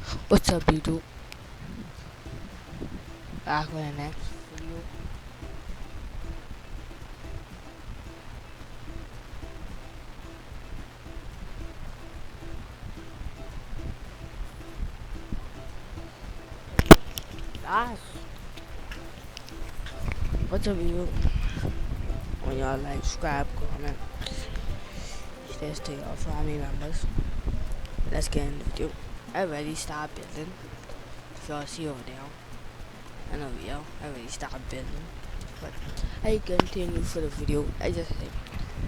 What's up, YouTube? Back with the next video. Guys, what's up, YouTube? When y'all like, subscribe, comment, stay to y'all family members. Let's get into the video. I already started building. If y'all see over there, I know yo, I already started building. But I continue for the video. I just said,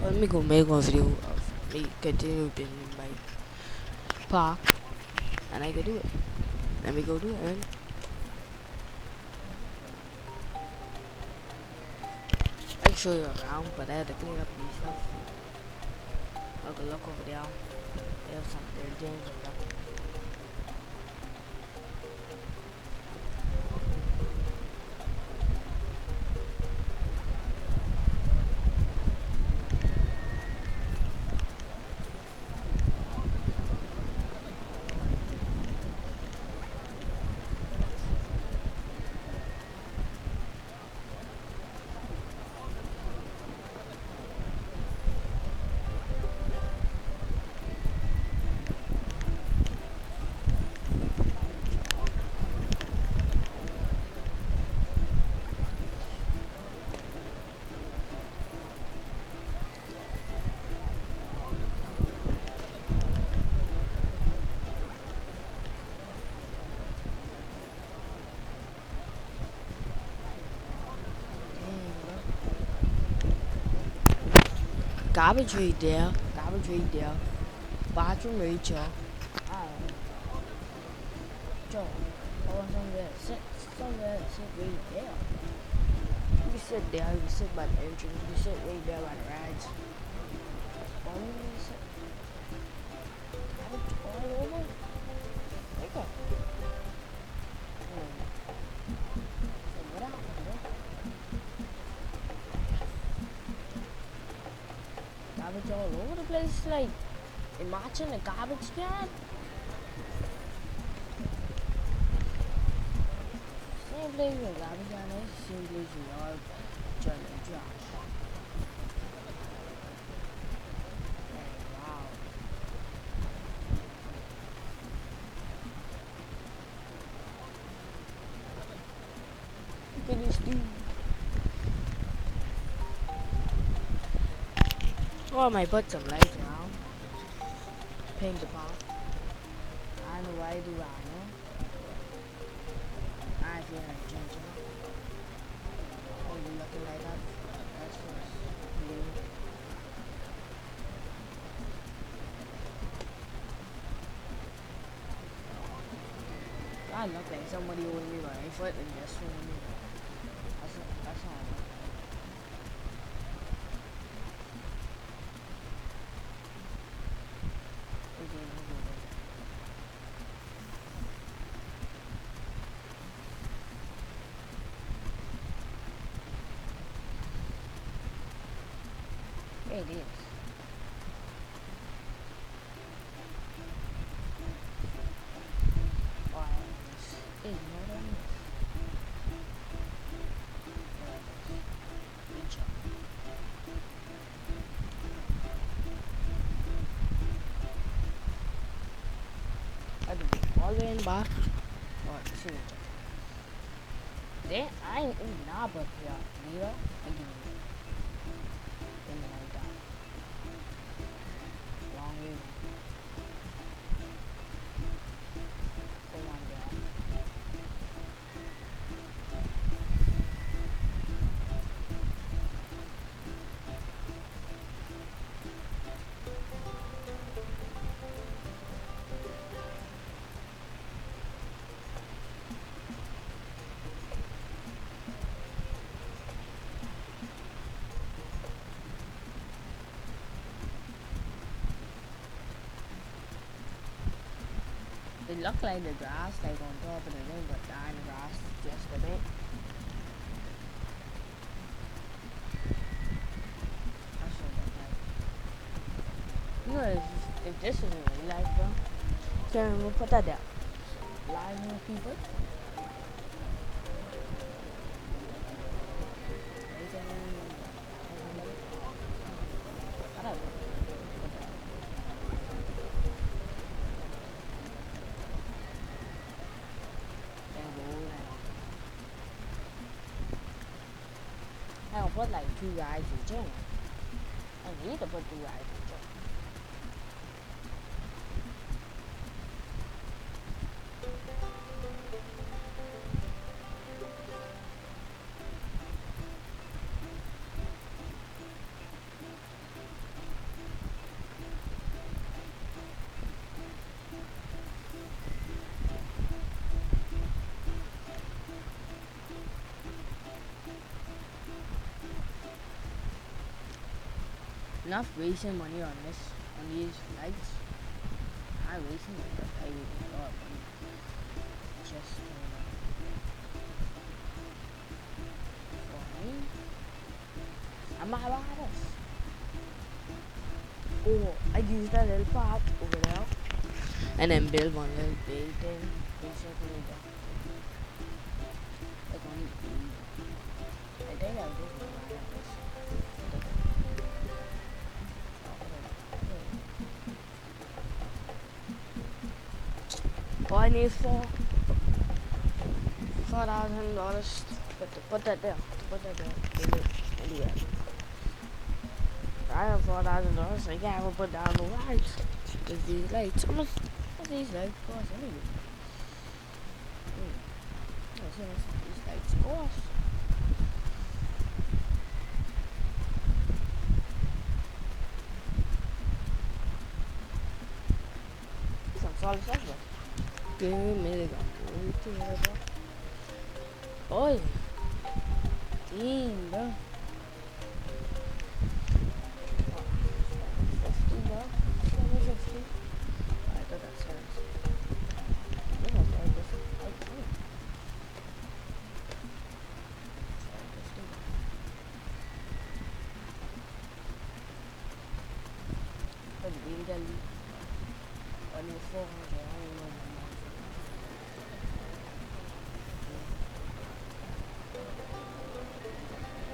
let me go make one video of me continue building my park, and I can do it. Let me go do it, man. I can show you around, but I had to clean up these stuff. I can look over there. They have some their games over there. Garbage right there. Garbage right there. Bathroom right here. Joe, I want somewhere to sit. Somewhere to sit right there. You sit there. You sit by the entrance. You sit right there by the rides. Why would you sit? Garbage all over. Wake up. So what happened, bro? Garbage all over the place. Like, imagine a garbage can. Same place where garbage can is, same place we are turning trash. Wow. Look at this dude. Oh, I might put some lights around. Paint the park. I know why I do that, no? I feel like changing. Oh, you looking like that? That's just blue. I look like somebody holding me by my foot and just swinging me. That's not right. It is. I do all the way in the back. Or see. Then I ain't in the but yeah, Lira, I give you. Then like that. Long way. Go on there. It looked like the grass like on top of the thing, but down the grass just a bit. That's what it looked like. You know, if this is in real life, bro, then we'll put that down. live new people. I will put like 2 guys in channel. I need to put 2 guys in channel. Enough wasting money on these flights. I'm wasting money. I wasting a lot of money. Just for me. I'm not about this. Oh, I used that little part over there. And then build one little building. Basically, like on I think I'll just do this. All I need is $4,000 to put that there. Anyway. I have $4,000, so yeah, I will put down the lights. Because these lights, how much these lights cost anyway? Let's see how much these lights cost. Some solid stuff, bro. Give me the Oi! Tinga! 50, bro. 750. I thought that's 750. This was like this. But legally, only 400. I don't know.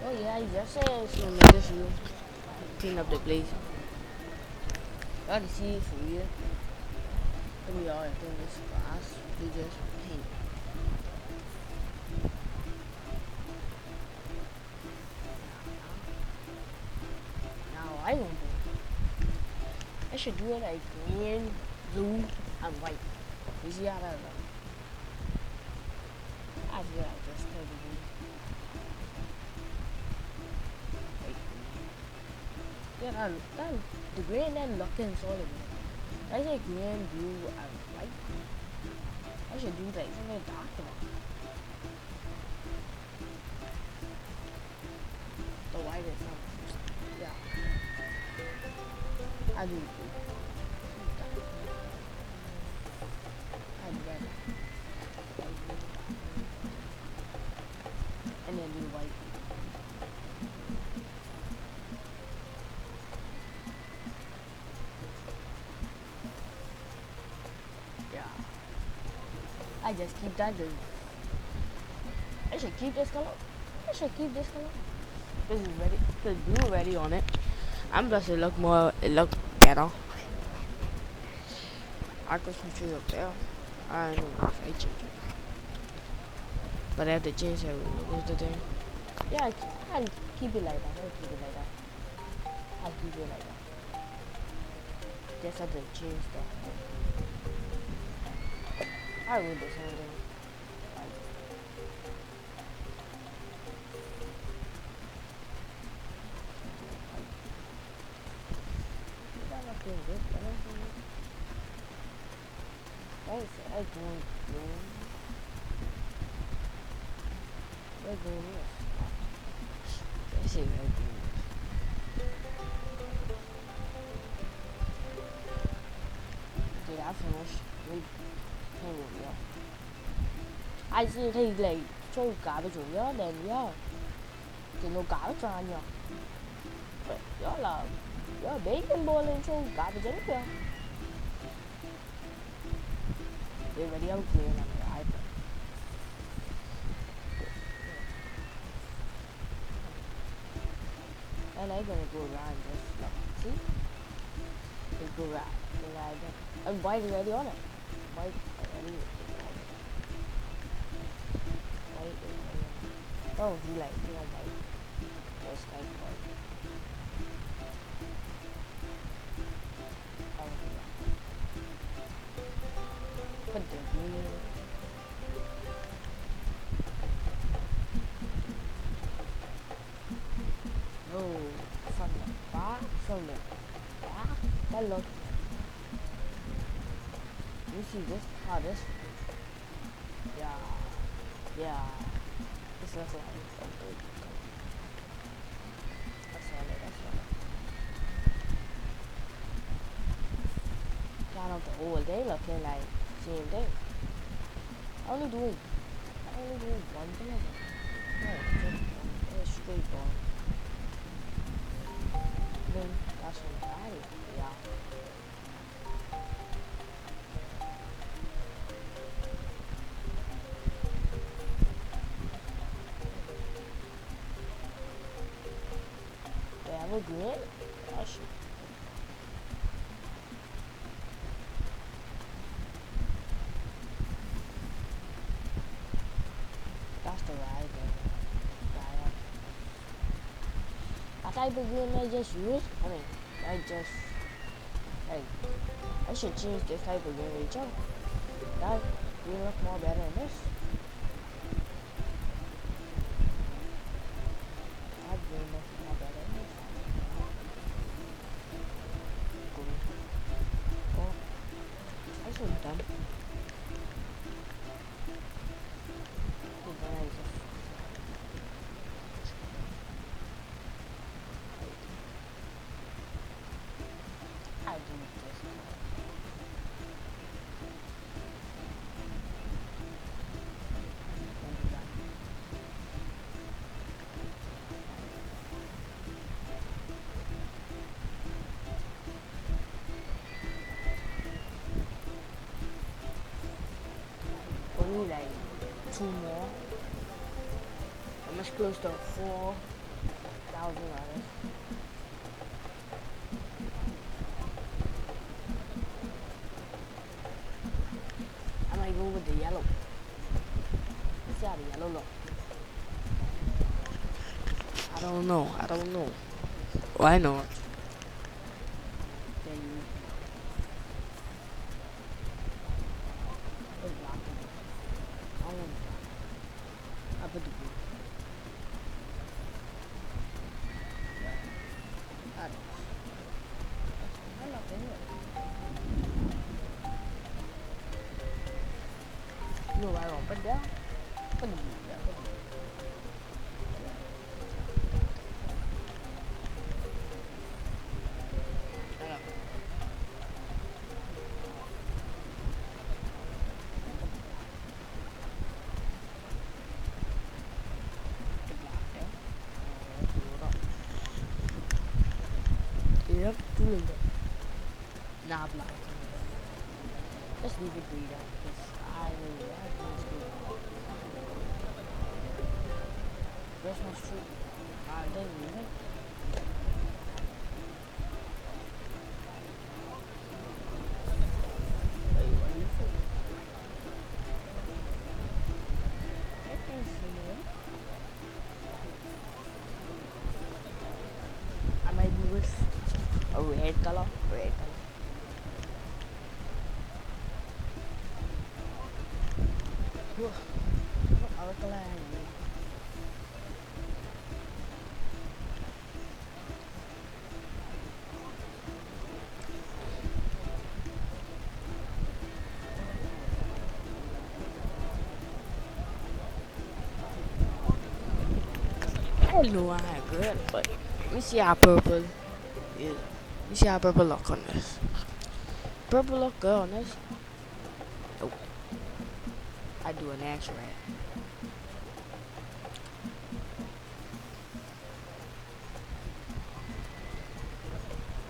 Oh yeah, he just said it's gonna make this room. Clean up the place. I can see it for real. We are doing this glass. We just paint. Now I won't do it. I should do it like green, blue, and white. You see how that looks? I feel like just tell the blue. Yeah, the green and looking solid. I say green, blue, and white. I should do like something darker. The white is not. Yeah. I do blue. I do red. And then do white. I just keep that blue. I should keep this color. This is ready. The blue ready on it. I'm just it look better. I got some tree up there. I don't know if I change it. But I have to change it. What's the thing? Yeah, I'll keep it like that. I'll keep it like that. Just have to change that. I will do something. I don't know. We're doing this. I say we're doing this. Did I finish? Wait. I see thì like throw garbage rồi đó then yeah. Thì no garbage on you. But y'all are baking ball and throw garbage in there. They already have green on their iPad. And I'm gonna go around this. Look, see? They go around. They like that. And white already on it. White already. White is already on it. Oh, he like, you know, white. This guy's white. Oh, yeah. Put the green. Oh, from the back, that look. You see this? How this? Yeah, yeah. This looks like a big color. That's all it. That's all it. Down of the whole day looking like same thing. I only do one thing of it. No, just one. It's straight on. Then that's what I do. Yeah. They have a green? Gosh. That's the right one. That type of green I just use. I just like I should change this type of green to jump. That green look more better than this. That green looks more better than this. Green. Oh, I should have done. I do this. Only like 2 more. I'm much close to 4,000. I might go with the yellow. Let's see how the yellow look. I don't know. Why not? Then you put black in it. I want black. I put the blue. I don't know. I love it. No, I don't put that. Put the blue. Yeah, put the blue. I love it. Yep, doing it. Nah, black. Let's leave it green out because I really like this green. Christmas tree. They leave it. Wait, what do you think? I can see it. I might do with a red color. What other color I need? I know I have good, but let me see how purple is. Let me see how purple look on this. Purple look good on this. Oh, I do an X-ray.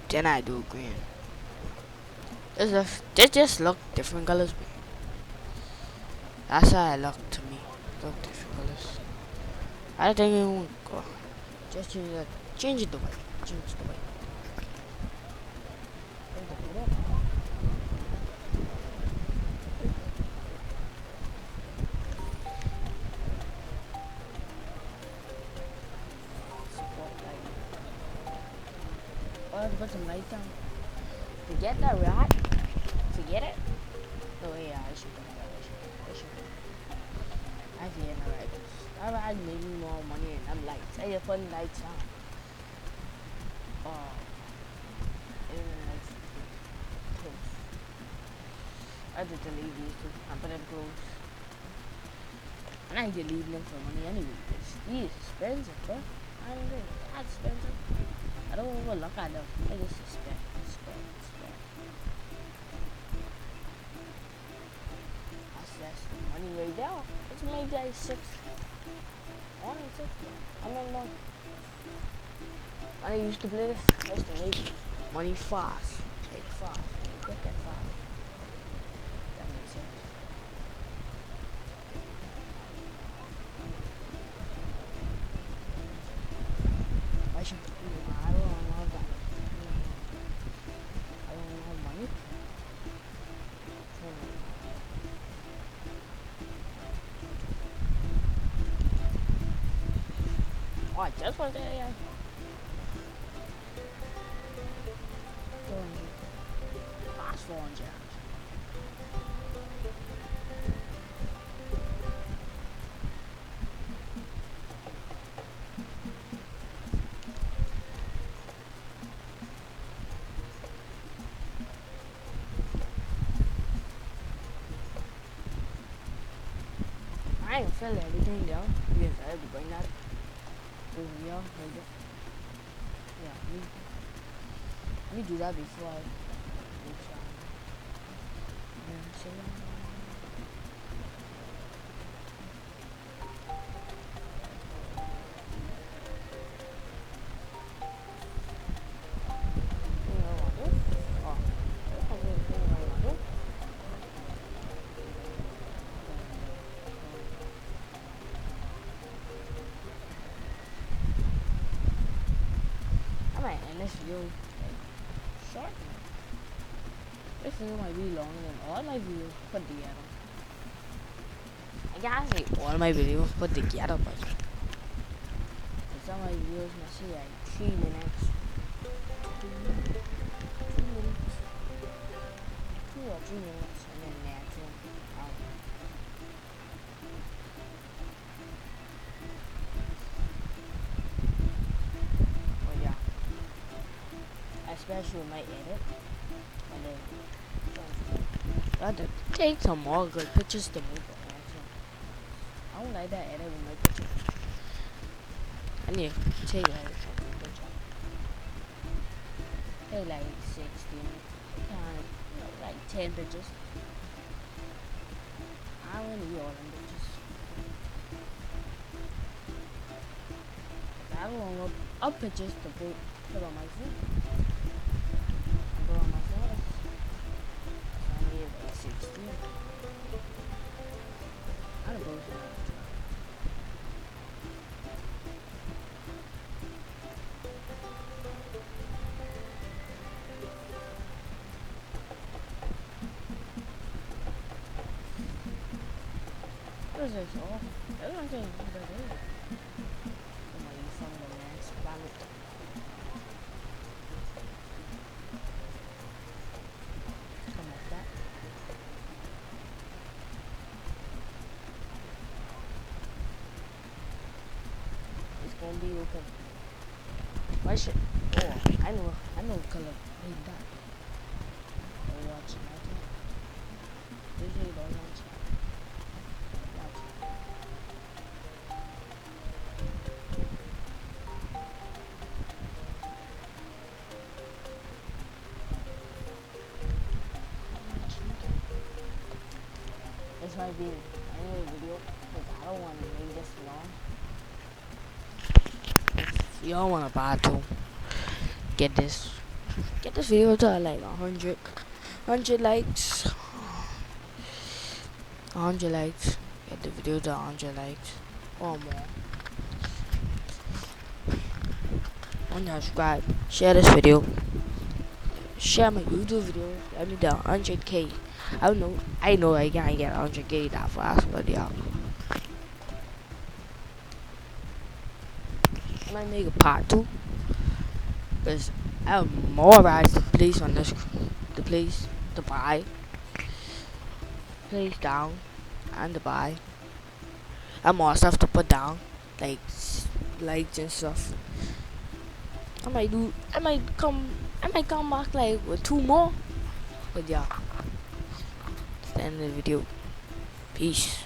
Then I do green. This just look different colors. That's how it looked to me. Look difficult. I think it won't go. Just change it the way. Change it the way. Oh, put some lights on. Forget that rat. Forget it. Oh yeah, I should do that. I should. I forget my right. That rat made me more money and I'm lights. I just put lights on. Oh, and then lights close. I have to delete these two. I put them close. And I can leave them for money anyway. These expensive, bro. I don't think that's expensive. I don't even look at them. I just spend. That's money right there. It's made like 6. 1 and 6. I remember when I used to play this, I used to make money fast. Like fast. Quick and fast. That makes sense. I should I don't know that. I don't have money. Oh, I just went there, yeah. 400. Fast 400. I ain't sell everything though. Because I have to bring that over here. Like that. Yeah, let me do that before I reach out. I might end this video short. This video might be longer than all my videos put together. I gotta say all my videos put together, but some of my videos might see like 3 minutes. 2 minutes. 2 or 3 minutes and then that's it. But yeah. Especially my edit. And then I have to take some more good pictures to make it answer. I don't like that edit with my picture. I need to take like something picture. Take like 16. Like 10 pictures. I don't need all them pictures. I don't want up pictures to put on my phone. Put on my phone. I need like 16. I don't go for that. What is this? Oh, that's one thing. What is it? Oh my, you from the next planet. Come like that. It's gonna be open. Why should? Oh, I know color. Like that. Oh, watch it. Usually don't watch it. This might be another video because I don't want to make this long. If y'all want to buy to get this video to like 100 likes, 100 likes. Get the video to 100 likes or more. And subscribe. Share this video. Share my YouTube video. Let me down 100k. I know I can't get 100k that fast, but yeah. I might make a part 2. Because I have more rides to place on this. The place to buy. Place down. And to buy. And more stuff to put down. Like lights and stuff. I might come back like with 2 more. But yeah. That's the end of the video. Peace.